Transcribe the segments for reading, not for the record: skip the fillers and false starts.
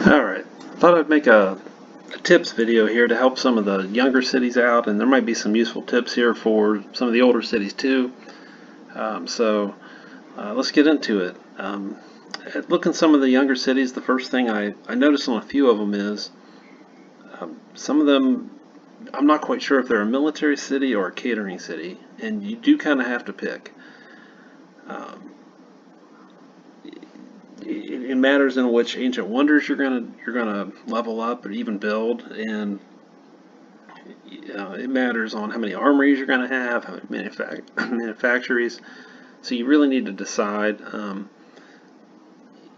Alright, thought I'd make a tips video here to help some of the younger cities out, and there might be some useful tips here for some of the older cities too. Let's get into it. Looking at some of the younger cities, the first thing I noticed on a few of them is some of them, I'm not quite sure if they're a military city or a catering city, and you do kind of have to pick. It matters in which ancient wonders you're gonna level up or even build, and it matters on how many armories you're gonna have, how many manufactories. So you really need to decide.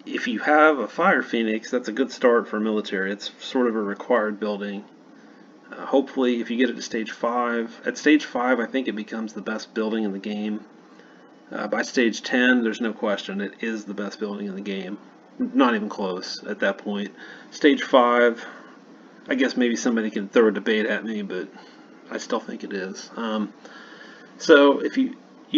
If you have a fire phoenix, that's a good start for military. It's sort of a required building. Hopefully, if you get it to stage 5, at stage 5, I think it becomes the best building in the game. By stage 10, there's no question, it is the best building in the game. Not even close at that point. Stage 5, I guess maybe somebody can throw a debate at me, but I still think it is. So if you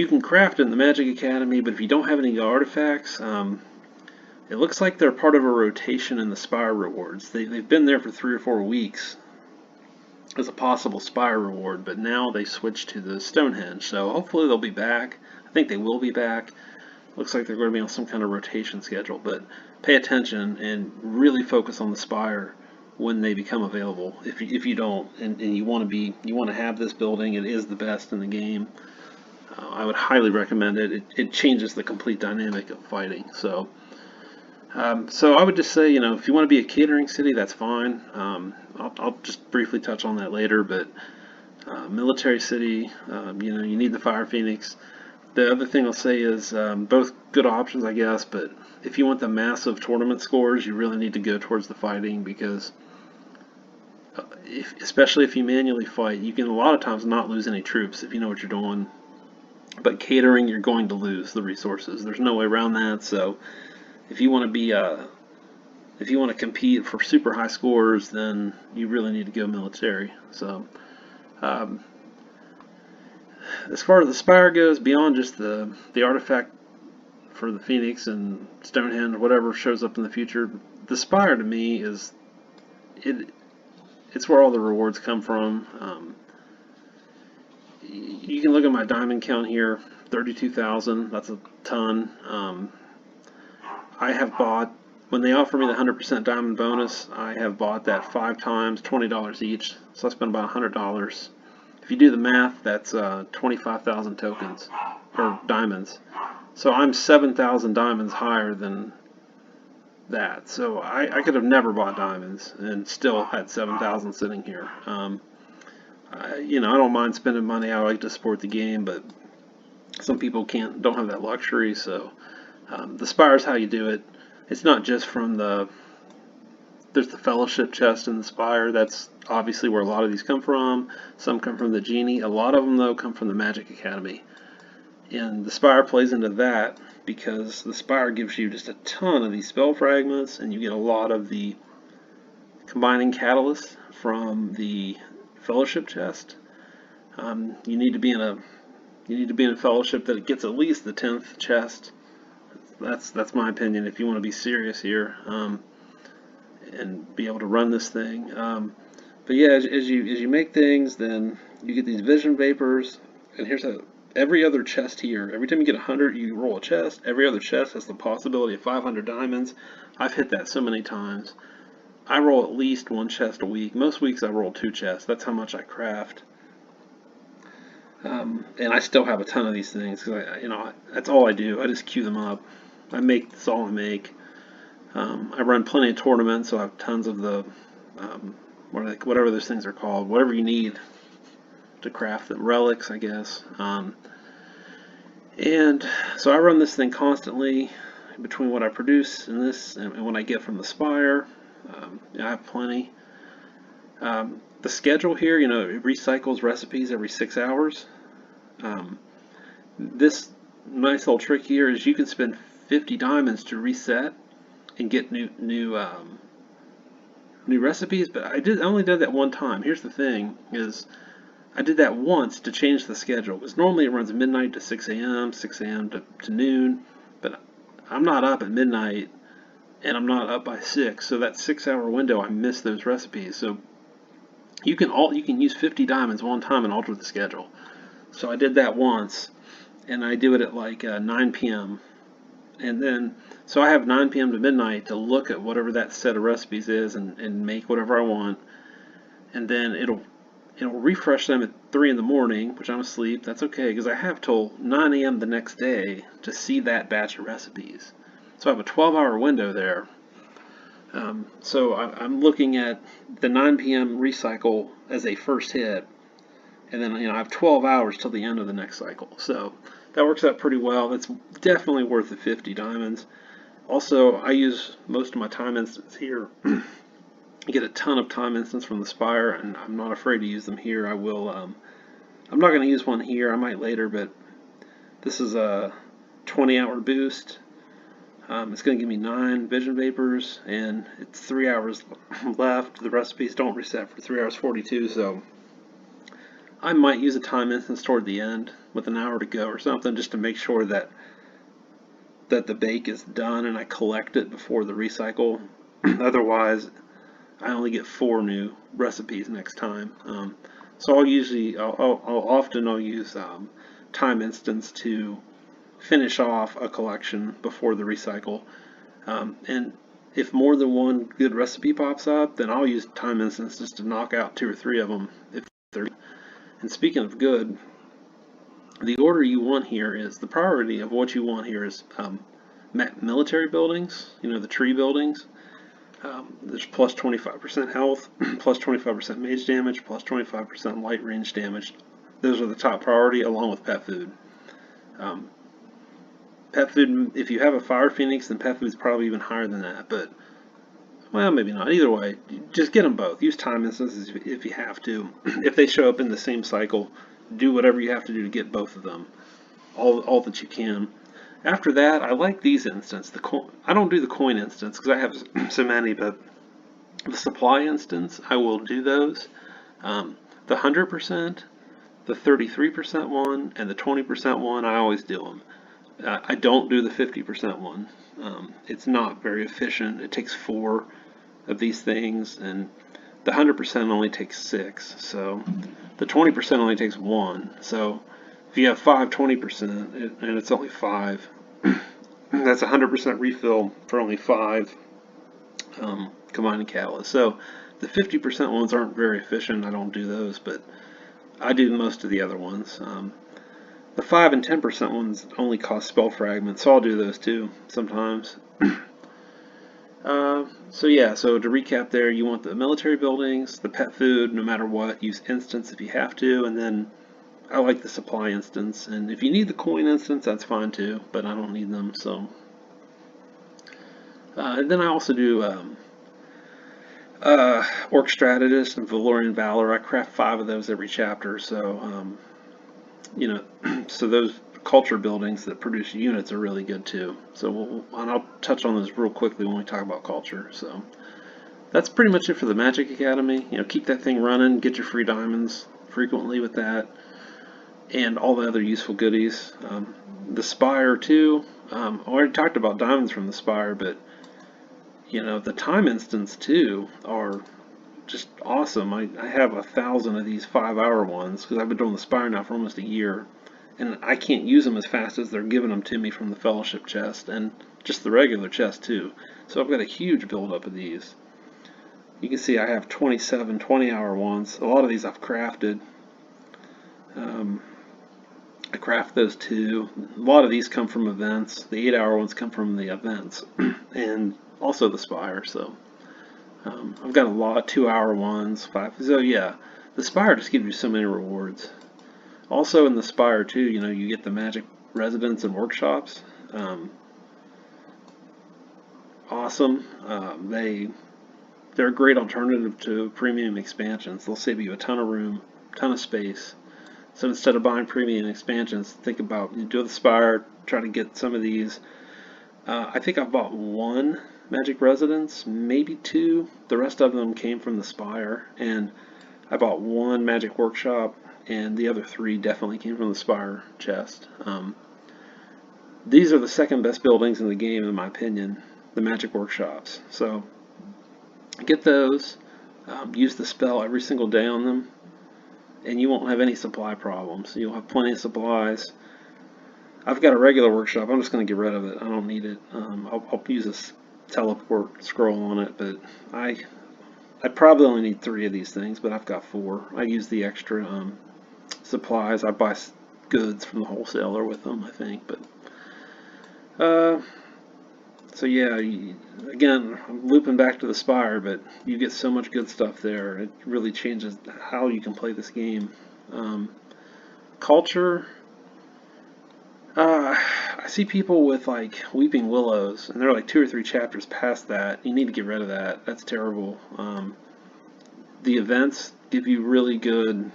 can craft it in the Magic Academy, but if you don't have any artifacts, it looks like they're part of a rotation in the Spire rewards. They've been there for 3 or 4 weeks as a possible Spire reward, but now they switched to the Stonehenge, so hopefully they'll be back. I think they will be back. Looks like they're going to be on some kind of rotation schedule, but pay attention and really focus on the Spire when they become available. If you don't, and you want to have this building, it is the best in the game. I would highly recommend it. It changes the complete dynamic of fighting. So I would just say, if you want to be a catering city, that's fine. I'll just briefly touch on that later, but military city, you need the Fire Phoenix. The other thing I'll say is both good options, I guess, but if you want the massive tournament scores, you really need to go towards the fighting, because especially if you manually fight, you can a lot of times not lose any troops if you know what you're doing. But catering, you're going to lose the resources. There's no way around that. So if you want to be if you want to compete for super high scores, then you really need to go military. So as far as the Spire goes, beyond just the artifact for the Phoenix and Stonehenge, whatever shows up in the future, the Spire to me is it's where all the rewards come from. You can look at my diamond count here, 32,000. That's a ton. I have bought, when they offer me the 100% diamond bonus, I have bought that 5 times, $20 each. So I spent about $100. If you do the math, that's 25,000 tokens, or diamonds. So I'm 7,000 diamonds higher than that. So I could have never bought diamonds and still had 7,000 sitting here. I don't mind spending money. I like to support the game, but some people don't have that luxury. So the Spire is how you do it. It's not just from there's the Fellowship chest in the Spire. That's obviously where a lot of these come from. Some come from the Genie. A lot of them, though, come from the Magic Academy. And the Spire plays into that because the Spire gives you just a ton of these spell fragments, and you get a lot of the combining catalysts from the Fellowship chest. You need to be in a Fellowship that gets at least the 10th chest. That's my opinion. If you want to be serious here and be able to run this thing. But yeah, as you make things, then you get these vision vapors, and here's every other chest here. Every time you get 100, you roll a chest. Every other chest has the possibility of 500 diamonds. I've hit that so many times. I roll at least 1 chest a week. Most weeks I roll 2 chests. That's how much I craft. And I still have a ton of these things because that's all I do. I just queue them up. That's all I make. I run plenty of tournaments, so I have tons of the whatever those things are called, whatever you need to craft them, relics, I guess. And so I run this thing constantly between what I produce in this and what I get from the Spire. I have plenty. The schedule here, it recycles recipes every 6 hours. This nice little trick here is you can spend 50 diamonds to reset and get new recipes, but I only did that one time. Here's the thing, is I did that once to change the schedule, because normally it runs midnight to 6 a.m., 6 a.m. to noon, but I'm not up at midnight and I'm not up by 6. So that 6-hour window, I miss those recipes. So you can use 50 diamonds one time and alter the schedule. So I did that once, and I do it at like 9 p.m. And then, so I have 9 p.m. to midnight to look at whatever that set of recipes is and make whatever I want. And then it'll refresh them at 3 in the morning, which I'm asleep. That's okay, because I have till 9 a.m. the next day to see that batch of recipes. So I have a 12-hour window there. So I'm looking at the 9 p.m. recycle as a first hit, and then I have 12 hours till the end of the next cycle. So that works out pretty well. That's definitely worth the 50 diamonds. Also, I use most of my time instants here. I get a ton of time instants from the Spire, and I'm not afraid to use them here. I will. I'm not going to use one here. I might later, but this is a 20-hour boost. It's going to give me 9 vision vapors, and it's 3 hours left. The recipes don't reset for 3 hours 42, so I might use a time instance toward the end with an hour to go or something, just to make sure that the bake is done and I collect it before the recycle. Otherwise, I only get 4 new recipes next time. So I'll often use time instance to finish off a collection before the recycle. And if more than one good recipe pops up, then I'll use time instance just to knock out 2 or 3 of them. And speaking of good, the order you want here is, the priority of what you want here is military buildings, the tree buildings. There's plus 25% health, plus 25% mage damage, plus 25% light range damage. Those are the top priority, along with pet food. Pet food, if you have a fire phoenix, then pet food is probably even higher than that, but, well, maybe not. Either way, just get them both. Use time instances if you have to. If they show up in the same cycle, do whatever you have to do to get both of them, all that you can. After that, I like these instances. I don't do the coin instance because I have so many, but the supply instance, I will do those. The 100%, the 33% one, and the 20% one, I always do them. I don't do the 50% one. It's not very efficient. It takes 4 of these things, and the 100% only takes 6. So the 20% only takes 1. So if you have 20%, and it's only 5, that's 100% refill for only 5 combining catalysts. So the 50% ones aren't very efficient. I don't do those, but I do most of the other ones. The 5 and 10% ones only cost spell fragments, so I'll do those too sometimes. So to recap there, you want the military buildings, the pet food, no matter what, use instance if you have to, and then I like the supply instance, and if you need the coin instance, that's fine too, but I don't need them, so. And then I also do Orc Strategist and Valorian Valor. I craft 5 of those every chapter, so so those culture buildings that produce units are really good too. So and I'll touch on this real quickly when we talk about culture. So that's pretty much it for the Magic Academy. Keep that thing running, get your free diamonds frequently with that, and all the other useful goodies. The Spire too. I already talked about diamonds from the Spire, but the time instants too are just awesome. I have 1,000 of these 5-hour ones because I've been doing the Spire now for almost a year, and I can't use them as fast as they're giving them to me from the Fellowship chest and just the regular chest too. So I've got a huge buildup of these. You can see I have 27 20-hour ones. A lot of these I've crafted. I craft those too. A lot of these come from events. The 8-hour ones come from the events, and also the Spire. So I've got a lot of 2-hour ones, 5. So yeah, the Spire just gives you so many rewards. Also in the Spire too, you get the magic residence and workshops. Awesome. They're a great alternative to premium expansions. They'll save you a ton of room, ton of space. So instead of buying premium expansions, think about, you do the Spire, try to get some of these. I think I've bought 1 magic residence, maybe 2. The rest of them came from the Spire, and I bought 1 magic workshop, and the other 3 definitely came from the Spire chest. These are the second best buildings in the game, in my opinion. the magic workshops. So get those, use the spell every single day on them, and you won't have any supply problems. You'll have plenty of supplies. I've got a regular workshop. I'm just going to get rid of it. I don't need it. I'll use this teleport scroll on it, but I probably only need 3 of these things, but I've got 4. I use the extra supplies. I buy goods from the wholesaler with them, I think. But so yeah, again, I'm looping back to the Spire, but you get so much good stuff there. It really changes how you can play this game. Culture. I see people with like Weeping Willows, and they're like 2 or 3 chapters past that. You need to get rid of that. That's terrible. The events give you really good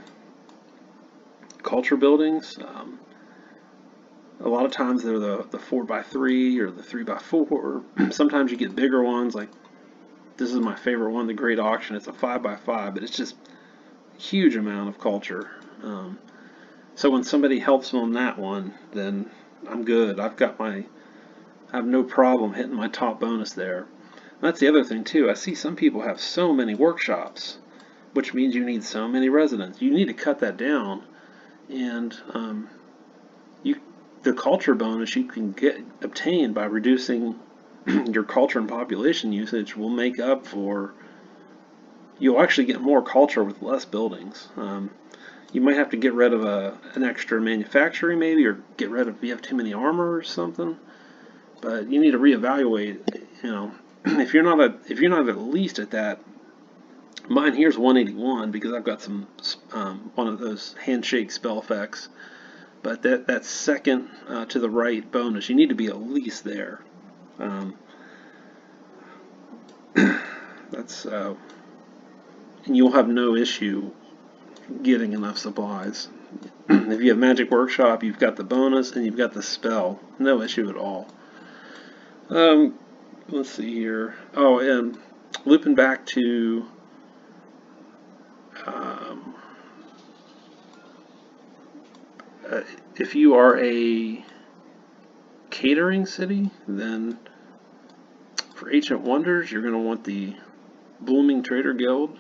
culture buildings. A lot of times they're the 4x3 or the 3x4. Sometimes you get bigger ones, like this is my favorite one, the Great Auction. It's a 5x5, but it's just a huge amount of culture. So when somebody helps me on that one, then I'm good. I have no problem hitting my top bonus there. And that's the other thing too. I see some people have so many workshops, which means you need so many residents. You need to cut that down, and the culture bonus you can obtain by reducing your culture and population usage will make up for. You'll actually get more culture with less buildings. You might have to get rid of an extra manufacturing maybe, or get rid of if you have too many armor or something. But you need to reevaluate. You know, if you're not at least at that. Mine here's 181 because I've got some one of those handshake spell effects. But that second to the right bonus, you need to be at least there. That's and you'll have no issue getting enough supplies. If you have Magic Workshop, you've got the bonus and you've got the spell. No issue at all. Let's see here. Oh, and looping back to if you are a catering city, then for Ancient Wonders, you're going to want the Blooming Trader Guild.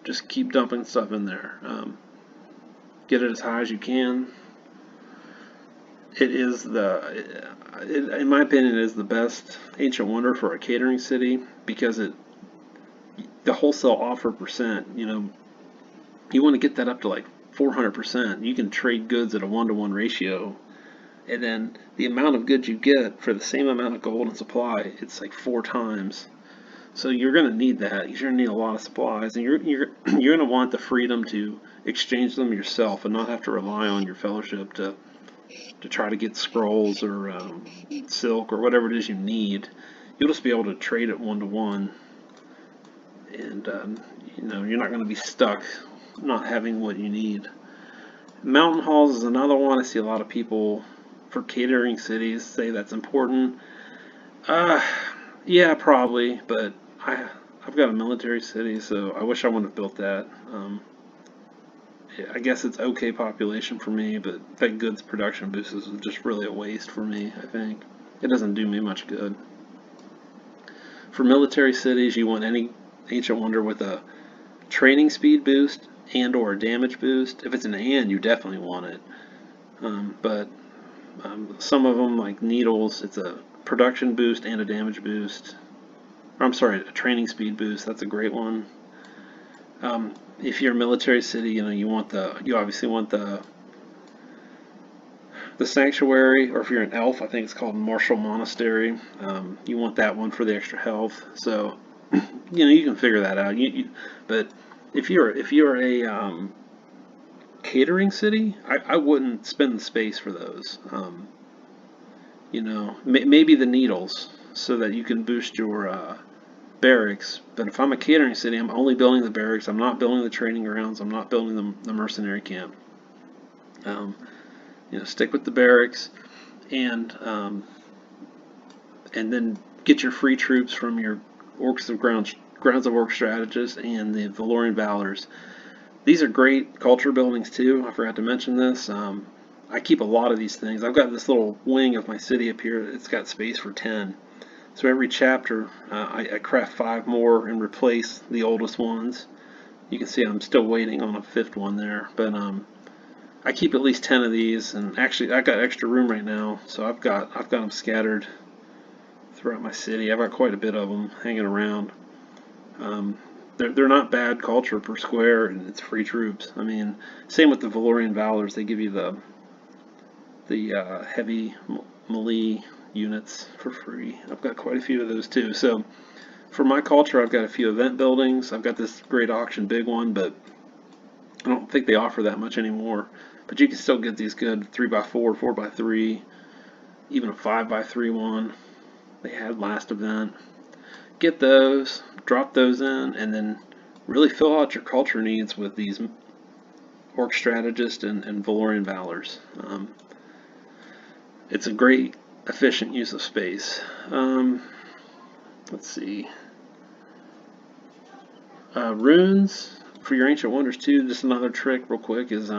Just keep dumping stuff in there. Get it as high as you can. It is in my opinion, it is the best Ancient Wonder for a catering city because the wholesale offer percent, you know, you want to get that up to like 400%. You can trade goods at a 1-to-1 ratio, and then the amount of goods you get for the same amount of gold and supply, it's like 4 times. So you're going to need that. You're going to need a lot of supplies, and you're going to want the freedom to exchange them yourself and not have to rely on your fellowship to try to get scrolls or silk or whatever it is you need. You'll just be able to trade it 1-to-1, and you know, you're not going to be stuck not having what you need. Mountain halls is another one. I see a lot of people for catering cities say that's important. Yeah, probably, but I've got a military city, so I wish I wouldn't have built that. I guess it's okay population for me, but that goods production boost is just really a waste for me, I think. It doesn't do me much good. For military cities, you want any Ancient Wonder with a training speed boost and or a damage boost. If it's an and, you definitely want it. But some of them, like Needles, it's a production boost and a damage boost. Or, I'm sorry, a training speed boost. That's a great one. If you're a military city, you know, you obviously want the sanctuary, or if you're an elf, I think it's called Martial Monastery. You want that one for the extra health. So, you know, you can figure that out. But if you're a catering city, I wouldn't spend the space for those. You know, maybe the Needles, so that you can boost your barracks. But if I'm a catering city, I'm only building the barracks. I'm not building the training grounds. I'm not building the mercenary camp. You know, stick with the barracks, and then get your free troops from your Orcs of Grounds of Orc strategists and the Valorian Valors. These are great culture buildings too. I forgot to mention this. I keep a lot of these things. I've got this little wing of my city up here. It's got space for 10. So every chapter, I craft 5 more and replace the oldest ones. You can see I'm still waiting on a 5th one there, but I keep at least 10 of these, and actually I got extra room right now, so I've got them scattered throughout my city. I've got quite a bit of them hanging around. They're not bad culture per square, and it's free troops. I mean, same with the Valorian Valors. They give you the heavy melee units for free. I've got quite a few of those too. So for my culture, I've got a few event buildings. I've got this great auction big one, but I don't think they offer that much anymore. But you can still get these good 3x4, 4x3, even a 5x3 one they had last event. Get those, drop those in, and then really fill out your culture needs with these Orc Strategist and Valorian Valors. It's a great, efficient use of space. Let's see. Runes for your Ancient Wonders too. Just another trick real quick is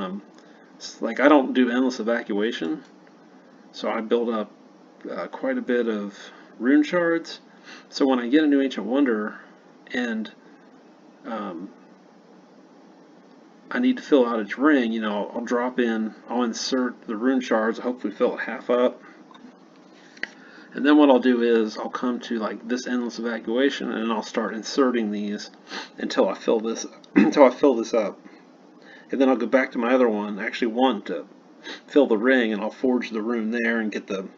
like I don't do endless evacuation, so I build up quite a bit of rune shards. So when I get a new Ancient Wonder and I need to fill out its ring, you know, I'll drop in, I'll insert the rune shards, hopefully fill it half up. And then what I'll do is I'll come to like this endless evacuation and I'll start inserting these until I fill this up. And then I'll go back to my other one, actually one to fill the ring, and I'll forge the rune there and get the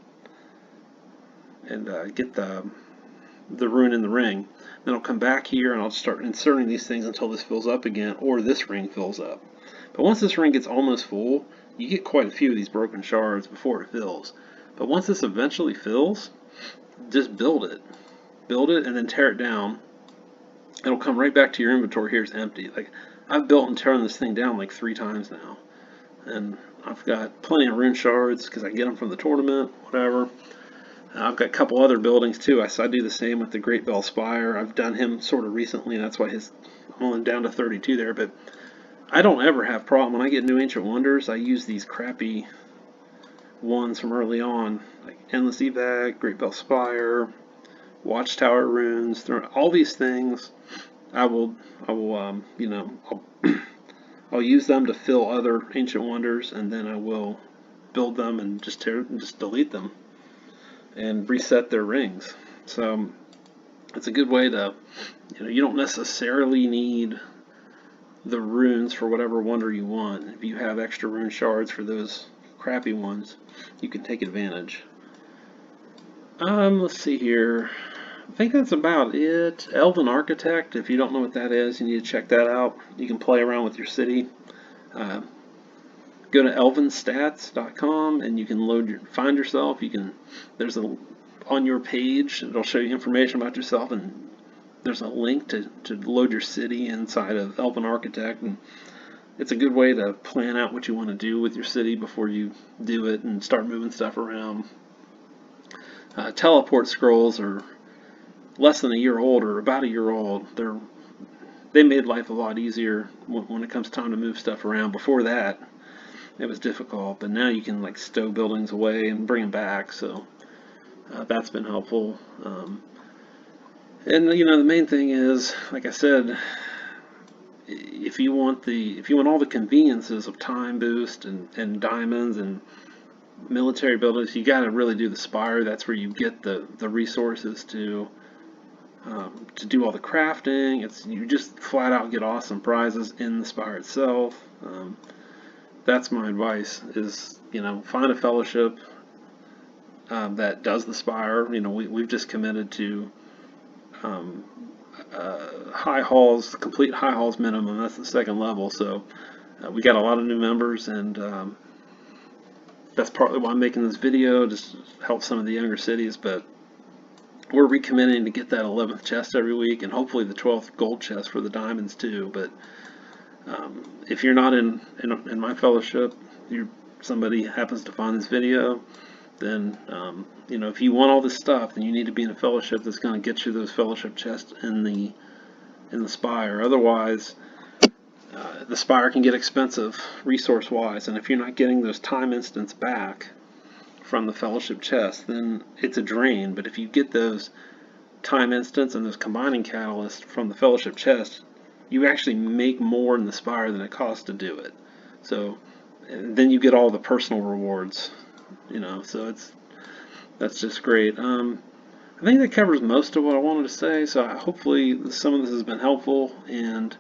rune in the ring. Then I'll come back here and I'll start inserting these things until this fills up again, or this ring fills up. But once this ring gets almost full, you get quite a few of these broken shards before it fills. But once this eventually fills, just build it. Build it and then tear it down. It'll come right back to your inventory. Here's empty. Like, I've built and torn this thing down like 3 times now. And I've got plenty of rune shards because I get them from the tournament, whatever. I've got a couple other buildings too. I do the same with the Great Bell Spire. I've done him sort of recently, and that's why I'm only down to 32 there. But I don't ever have problem when I get new Ancient Wonders. I use these crappy ones from early on, like Endless Evac, Great Bell Spire, Watchtower runes, all these things. I'll use them to fill other Ancient Wonders, and then I will build them and just delete them and reset their rings. So it's a good way to, you don't necessarily need the runes for whatever wonder you want. If you have extra rune shards for those crappy ones, you can take advantage. Let's see here. I think that's about it. Elven Architect, if you don't know what that is, you need to check that out. You can play around with your city. Go to elvenstats.com and you can find yourself. There's on your page, it'll show you information about yourself, and there's a link to load your city inside of Elven Architect. And it's a good way to plan out what you want to do with your city before you do it and start moving stuff around. Teleport scrolls are less than a year old, or about a year old. They made life a lot easier when it comes time to move stuff around. Before that, it was difficult, but now you can like stow buildings away and bring them back, so that's been helpful. And the main thing is, like I said, if you want all the conveniences of time boost and diamonds and military buildings, you got to really do the Spire. That's where you get the resources to do all the crafting. You just flat out get awesome prizes in the Spire itself. That's my advice, is find a fellowship that does the Spire. We've just committed to high halls, complete high halls minimum. That's the 2nd level, so we got a lot of new members, and that's partly why I'm making this video, just to help some of the younger cities. But we're recommitting to get that 11th chest every week, and hopefully the 12th gold chest for the diamonds too. But if you're not in my fellowship, somebody happens to find this video, then if you want all this stuff, then you need to be in a fellowship that's going to get you those fellowship chests in the Spire. Otherwise, the Spire can get expensive resource-wise, and if you're not getting those time instants back from the fellowship chest, then it's a drain. But if you get those time instants and those combining catalysts from the fellowship chest, you actually make more in the Spire than it costs to do it. So then you get all the personal rewards, you know, so that's just great. I think that covers most of what I wanted to say, so hopefully some of this has been helpful and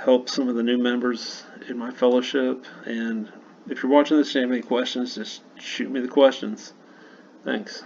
help some of the new members in my fellowship. And if you're watching this and you have any questions, just shoot me the questions. Thanks.